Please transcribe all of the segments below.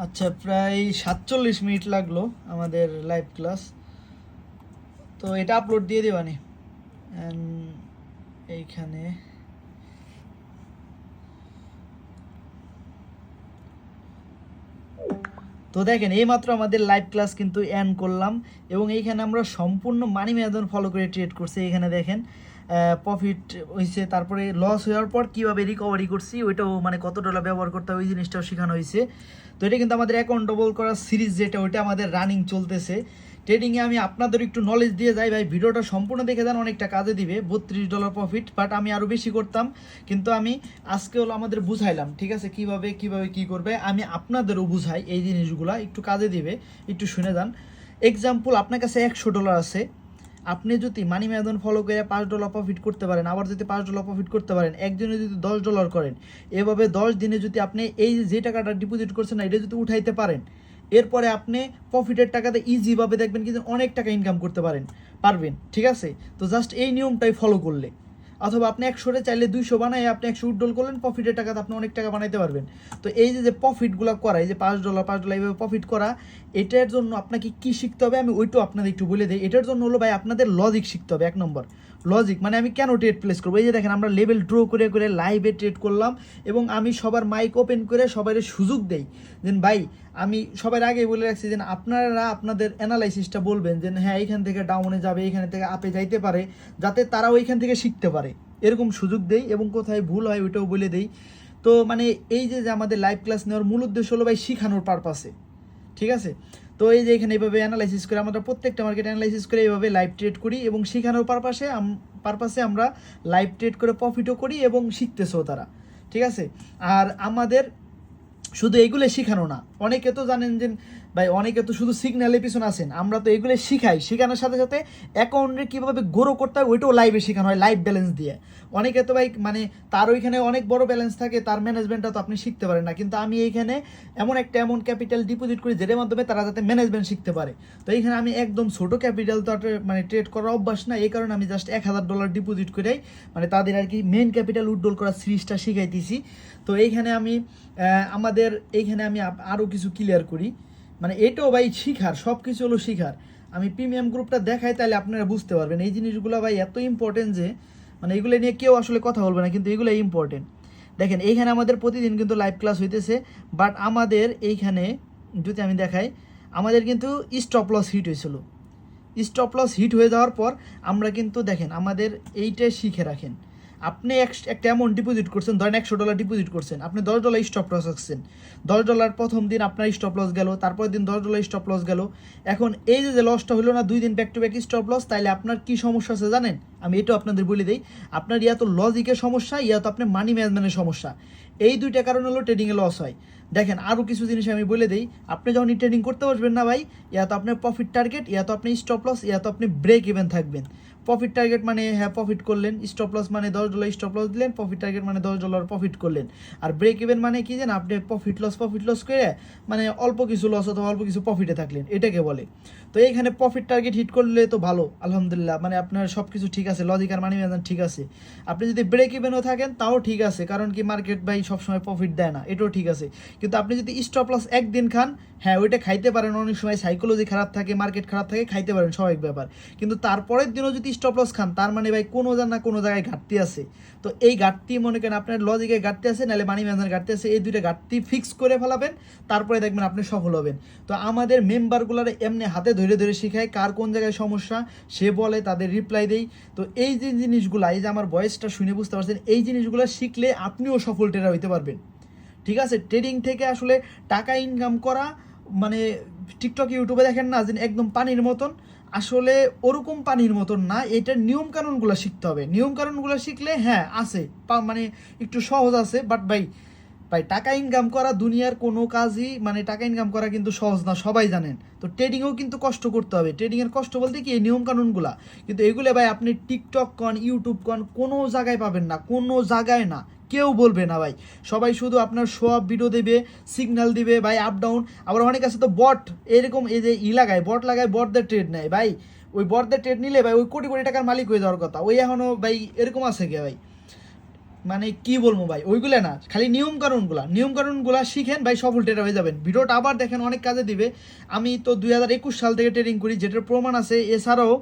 আচ্ছা, প্রায় 47 মিনিট লাগলো আমাদের লাইভ ক্লাস। তো এটা আপলোড দিয়ে দেবানি এইখানে। তো দেখেন, এইমাত্র আমাদের লাইভ ক্লাস কিন্তু এন্ড করলাম এবং এইখানে আমরা সম্পূর্ণ মানি ম্যাথড ফলো করে ট্রেড করছি। এখানে দেখেন প্রফিট হয়েছে, তারপরে লস হওয়ার পর কীভাবে রিকভারি করছি ওইটাও, মানে কত ডলার ব্যবহার করতে হবে ওই জিনিসটাও শেখানো হয়েছে। তো এটা কিন্তু আমাদের অ্যাকাউন্ট ডবল করার সিরিজ যেটা, ওইটা আমাদের রানিং চলতেছে। ট্রেডিংয়ে আমি আপনাদের একটু নলেজ দিয়ে যাই ভাই, ভিডিওটা সম্পূর্ণ দেখে যান, অনেকটা কাজে দিবে। $32 প্রফিট, বাট আমি আরও বেশি করতাম, কিন্তু আমি আজকে হলো আমাদের বুঝাইলাম, ঠিক আছে, কিভাবে কি করবে আমি আপনাদেরও বুঝাই, এই জিনিসগুলো একটু কাজে দিবে, একটু শুনে যান। এক্সাম্পল, আপনার কাছে $100 আছে, আপনি যদি মানি ম্যাথড ফলো করে $5 প্রফিট করতে পারেন, আবার যদি $5 প্রফিট করতে পারেন, একজনে যদি $10 করেন, এভাবে 10 দিনে যদি আপনি এই যে টাকাটা ডিপোজিট করছেন না এটা যদি উঠাইতে পারেন, এরপরে আপনি প্রফিটের টাকাতে ইজিভাবে দেখবেন কিন্তু অনেক টাকা ইনকাম করতে পারবেন, ঠিক আছে। তো জাস্ট এই নিয়মটাই ফলো করলে, অথবা আপনি 100 চাইলে 200 বানায় আপনি 100 উইথড্রল করলেন, প্রফিটের টাকাতে আপনি অনেক টাকা বানাইতে পারবেন। তো এই যে প্রফিটগুলো করা, এই যে $5 এইভাবে প্রফিট করা, এটার জন্য আপনাকে কি শিখতে হবে আমি ওইটাও আপনাদের একটু বলে দিই। এটার জন্য হলো ভাই আপনাদের লজিক শিখতে হবে। 1 নম্বর লজিক, মানে আমি কেন ট্রেড প্লেস করবো। এই যে দেখেন, আমরা লেভেল ড্র করে করে লাইভে ট্রেড করলাম এবং আমি সবার মাইক ওপেন করে সবাই সুযোগ দেই যে ভাই, আমি সবার আগে বলে রাখছি যে আপনারা আপনাদের অ্যানালাইসিসটা বলবেন যে হ্যাঁ এইখান থেকে ডাউনে যাবে, এইখান থেকে আপে যাইতে পারে, যাতে তারা ওইখান থেকে শিখতে পারে, এরকম সুযোগ দেই এবং কোথায় ভুল হয় ওইটাও বলে দেই। তো মানে এই যে আমাদের লাইভ ক্লাস নেওয়ার মূল উদ্দেশ্য হলো ভাই শিখানোর পারপাসে, ঠিক আছে। তো এই যে এখানে এইভাবে অ্যানালাইসিস করে আমরা প্রত্যেকটা মার্কেট অ্যানালাইসিস করে এইভাবে লাইভ ট্রেড করি এবং শেখানোর পারপাসে আমরা লাইভ ট্রেড করে প্রফিটও করি এবং শিখতেছেও তারা, ঠিক আছে। আর আমাদের শুধু এইগুলো শেখানো না, অনেকে তো জানেন যে ভাই, অনেকে তো শুধু সিগন্যালের পিছনে আছেন, আমরা তো এগুলো শিখাই, শেখানোর সাথে সাথে অ্যাকাউন্টে কীভাবে গ্রো করতে হয় ওইটাও লাইভে শেখানো হয়, লাইভ ব্যালেন্স দিয়ে। অনেকে তো ভাই মানে তার ওইখানে অনেক বড় ব্যালেন্স থাকে, তার ম্যানেজমেন্টটা তো আপনি শিখতে পারেন না, কিন্তু আমি এইখানে এমন একটা ক্যাপিটাল ডিপোজিট করি যেটার মাধ্যমে তারা যাতে ম্যানেজমেন্ট শিখতে পারে। তো এইখানে আমি একদম ছোটো ক্যাপিটাল তো মানে ট্রেড করার অভ্যাস না, এই কারণে আমি জাস্ট $1000 ডিপোজিট করেই মানে তাদের আর কি মেন ক্যাপিটাল উইথড্রল করার সিরিজটা শিখাইতেছি। তো এইখানে আমি আমাদের এইখানে আমি আরও কিছু ক্লিয়ার করি, মানে এটাও ভাই শিখার, সব কিছু হলো শিখার। আমি প্রিমিয়াম গ্রুপটা দেখাই, তাহলে আপনারা বুঝতে পারবেন এই জিনিসগুলো ভাই এত ইম্পর্টেন্ট যে মানে এগুলো নিয়ে কেউ আসলে কথা বলবে না, কিন্তু এগুলো ইম্পর্টেন্ট। দেখেন এইখানে আমাদের প্রতিদিন কিন্তু লাইভ ক্লাস হইতেছে, বাট আমাদের এইখানে যদি আমি দেখাই, আমাদের কিন্তু স্টপ লস হিট হয়েছিল। স্টপ লস হিট হয়ে যাওয়ার পর আমরা কিন্তু দেখেন আমাদের এইটাই শিখে রাখেন, আপনি একটা অ্যামাউন্ট ডিপোজিট করছেন, ধরেন $100 ডিপোজিট করছেন, আপনি $10 স্টপ লস রাখছেন, $10 প্রথম দিন আপনার স্টপ লস গেল, তারপরের দিন $10 স্টপ লস গেল। এখন এই যে লসটা হলো না, 2 দিন back to back stop loss, তাইলে আপনার কি সমস্যা আছে জানেন, আমি এটাও আপনাদের বলে দিই। আপনার ইয়া তো লজিকের সমস্যা, ইয়া তো আপনার মানি ম্যানেজমেন্টের সমস্যা, এই দুইটা কারণ হলো ট্রেডিংয়ে লস হয়। দেখেন আরও কিছু জিনিস আমি বলে দিই, আপনি যখন ট্রেডিং করতে বসবেন না ভাই, ইয়া তো আপনার প্রফিট টার্গেট, ইয়া তো আপনি স্টপ লস, ইয়া তো আপনি ব্রেক ইভেন থাকবেন। প্রফিট টার্গেট মানে হ্যাঁ প্রফিট করলেন, স্টপ লস মানে $10 স্টপ লস দিলেন, প্রফিট টার্গেট মানে $10 প্রফিট করলেন। আর ব্রেক ইভেন মানে কি জানেন, আপনি প্রফিট লস করে মানে অল্প কিছু লস অথবা অল্প কিছু প্রফিটে থাকলেন, এটাকে বলে। তো এইখানে প্রফিট টার্গেট হিট করলে তো ভালো, আলহামদুলিল্লাহ, মানে আপনার সব কিছু ঠিক আছে, লজিক আর মানি ম্যানেজমেন্ট ঠিক আছে। আপনি যদি ব্রেক ইভেনও থাকেন তাও ঠিক আছে, কারণ কি মার্কেট ভাই সবসময় প্রফিট দেয় না, এটাও ঠিক আছে। কিন্তু আপনি যদি স্টপ লস একদিন খান, হ্যাঁ ওইটা খাইতে পারেন, অনেক সময় সাইকোলজি খারাপ থাকে, মার্কেট খারাপ থাকে, খাইতে পারেন, স্বাভাবিক ব্যাপার। কিন্তু তারপরের দিনও যদি স্টপ লস খান, তার মানে ভাই কোনো না কোনো জায়গায় ঘাটতি আছে। তো এই ঘাটতি মনে করেন আপনার লজিকে ঘাটতি আছে, নাহলে মানি ম্যানেজমেন্ট ঘাটতি আছে, এই দুইটা ঘাটতি ফিক্স করে ফেলাবেন, তারপরে দেখবেন আপনি সফল হবেন। তো আমাদের মেম্বারগুলোর এমনি হাতে ধরে ধরে শিখায়, কার কোন জায়গায় সমস্যা সে বলে, তাদের রিপ্লাই দেই। তো এই যে জিনিসগুলো, এই যে আমার ভয়েসটা শুনে বুঝতে পারছেন, এই জিনিসগুলো শিখলে আপনিও সফল ট্রেডার হইতে পারবেন, ঠিক আছে। ট্রেডিং থেকে আসলে টাকা ইনকাম করা মানে টিকটক ইউটিউবে দেখেন না যে একদম পানির মতন, আসলে ওরকম পানির মতন না, এটার নিয়মকানুনগুলো শিখতে হবে। নিয়মকানুনগুলো শিখলে হ্যাঁ আছে, মানে একটু সহজ আছে, বাট ভাই ভাই টাকা ইনকাম করা দুনিয়ার কোনো কাজই, মানে টাকা ইনকাম করা কিন্তু সহজ না, সবাই জানেন। তো ট্রেডিংয়েও কিন্তু কষ্ট করতে হবে, ট্রেডিংয়ের কষ্ট বলতে কি এই নিয়মকানুনগুলা, কিন্তু এগুলো ভাই আপনি টিকটক কন, ইউটিউব কন, কোনো জায়গায় পাবেন না, কোনো জায়গায় না, কেউ বলবে না ভাই। সবাই শুধু আপনার শো আপ ভিডিও দেবে, সিগন্যাল দিবে ভাই, আপ ডাউন। আবার অনেক আছে তো বট, এরকম এই যে লাগায় বট লাগায়, বটদের ট্রেড নেয় ভাই। ওই বটদের ট্রেড নিলে ভাই ওই কোটি কোটি টাকার মালিক হয়ে যাওয়ার কথা, ওই এখনও ভাই এরকম আছে কে ভাই। মানে কি বলবো ভাই, ওইগুলো না, খালি নিয়মকানুনগুলা শিখেন ভাই, সফল ট্রেডার হয়ে যাবেন। ভিডিওটা আবার দেখেন, অনেক কাজে দিবে। আমি তো 2021 সাল থেকে ট্রেডিং করি, যেটার প্রমাণ আছে। এছাড়াও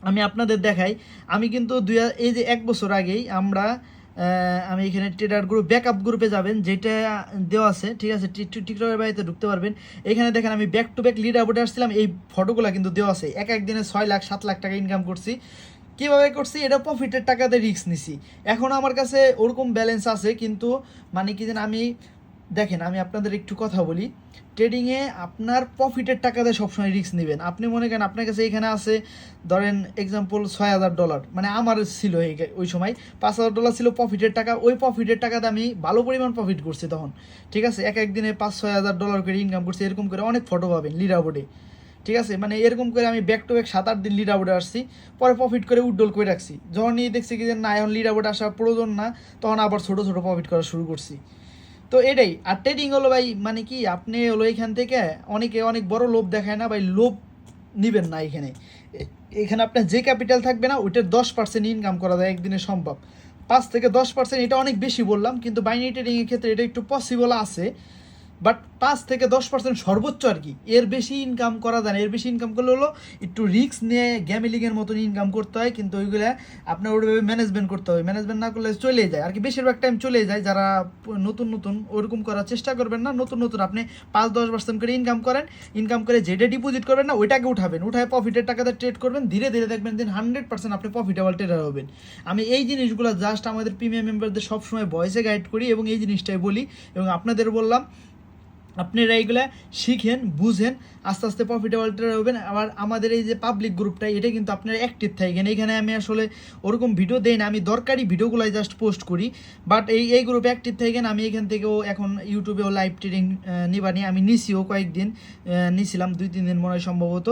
আমি আপনাদের দেখাই, আমি কিন্তু এই যে 1 বছর আগেই আমি এখানে ট্রেডার গ্রুপ, ব্যাকআপ গ্রুপে যাবেন, যেটা দেওয়া আছে, ঠিক আছে, টিকটকের বাড়িতে ঢুকতে পারবেন। এখানে দেখেন আমি ব্যাক টু ব্যাক লিডার বোর্ডে আসছিলাম, এই ফটোগুলো কিন্তু দেওয়া আছে। এক দিনে 6 লাখ 7 লাখ টাকা ইনকাম করছি। কীভাবে করছি? এটা প্রফিটের টাকাতে রিস্ক নিছি। এখন আমার কাছে ওরকম ব্যালেন্স আছে, কিন্তু মানে কি যেন আমি, দেখেন আমি আপনাদের একটু কথা বলি, ট্রেডিংয়ে আপনার প্রফিটের টাকাতে সবসময় রিস্ক নেবেন। আপনি মনে করেন আপনার কাছে এখানে আছে, ধরেন এক্সাম্পল $6,000, মানে আমার ছিল ওই সময় $5,000 ছিল প্রফিটের টাকা। ওই প্রফিটের টাকাতে আমি ভালো পরিমাণ প্রফিট করছি তখন, ঠিক আছে। এক দিনে $5-6 হাজার করে ইনকাম করছি। এরকম করে অনেক ফটো পাবেন লিডার বোর্ডে, ঠিক আছে। মানে এরকম করে আমি ব্যাক টু ব্যাক 7-8 দিন লিডার বোর্ডে আসছি, পরে প্রফিট করে উড্ডল করে রাখছি। যখন দেখছি কি যে না, এখন লিডার বোর্ডে আসার প্রয়োজন না, তখন আবার ছোটো ছোটো প্রফিট করা শুরু করছি। তো এটাই। আর ট্রেডিং হলো ভাই, মানে কি, আপনি হলো এখান থেকে অনেকে অনেক বড় লোভ দেখায় না ভাই, লোভ নিবেন না। এখানে আপনার যে ক্যাপিটাল থাকবে না, ওইটার 10% ইনকাম করা যায় একদিনে সম্ভব। 5 থেকে 10%, এটা অনেক বেশি বললাম, কিন্তু বাইনারি ট্রেডিংয়ের ক্ষেত্রে এটা একটু পসিবল আছে। বাট 5 থেকে 10% সর্বোচ্চ আর কি, এর বেশি ইনকাম করা যায় না। এর বেশি ইনকাম করলে হলো একটু রিস্ক নিয়ে গ্যামেলিংয়ের মতন ইনকাম করতে হয়, কিন্তু ওইগুলো আপনার ওইভাবে ম্যানেজমেন্ট করতে হবে। ম্যানেজমেন্ট না করলে চলে যায় আর কি, বেশিরভাগ টাইম চলে যায়। যারা নতুন ওরকম করার চেষ্টা করবেন না, নতুন আপনি 5-10% করে ইনকাম করে যেটা ডিপোজিট করবেন না, ওইটাকে উঠায় প্রফিটের টাকাতে ট্রেড করবেন। ধীরে ধীরে দেখবেন দিন 100% আপনি প্রফিটেবল ট্রেডার হবেন। আমি এই জিনিসগুলো জাস্ট আমাদের প্রিমিয়াম মেম্বারদের সবসময় ভয়েসে গাইড করি, এবং এই জিনিসটাই বলি, এবং আপনাদের বললাম আপনারা এইগুলা শিখেন, বুঝেন, আস্তে আস্তে প্রফিটেবল ট্রেডার হবেন। আবার আমাদের এই যে পাবলিক গ্রুপটা, এটা কিন্তু আপনারা অ্যাক্টিভ থাকেন। এখানে আমি আসলে ওরকম ভিডিও দেই না, আমি দরকারি ভিডিওগুলাই জাস্ট পোস্ট করি। বাট এই গ্রুপে অ্যাক্টিভ থাকেন। আমি এখান থেকেও এখন ইউটিউবেও লাইভ ট্রেডিং নিবানি, আমি নিছিও কয়েকদিন, নিছিলাম 2-3 দিন মনে হয় সম্ভবত।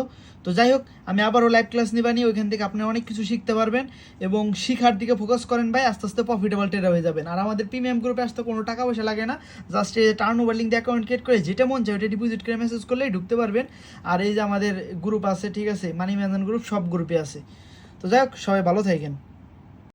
তো যাই হোক, আমি আবারও লাইভ ক্লাস নিবানি, ওইখান থেকে আপনি অনেক কিছু শিখতে পারবেন, এবং শিখার দিকে ফোকাস করেন ভাই, আস্তে আস্তে প্রফিটেবল ট্রেডার হয়ে যাবেন। আর আমাদের প্রিমিয়াম গ্রুপে আসতে কোনো টাকা পয়সা লাগে না, জাস্ট টার্ন ওভার লিঙ্ক দিয়ে অ্যাকাউন্ট ক্রিয়েট করে যেটা মন চায় ওইটা ডিপোজিট করে মেসেজ করলেই ঢুকতে পারবেন। আর এই যে আমাদের গ্রুপ আছে, ঠিক আছে, মানি ম্যানেজমেন্ট গ্রুপ, সব গ্রুপে আছে। তো যাই হোক, সবাই ভালো থাকেন।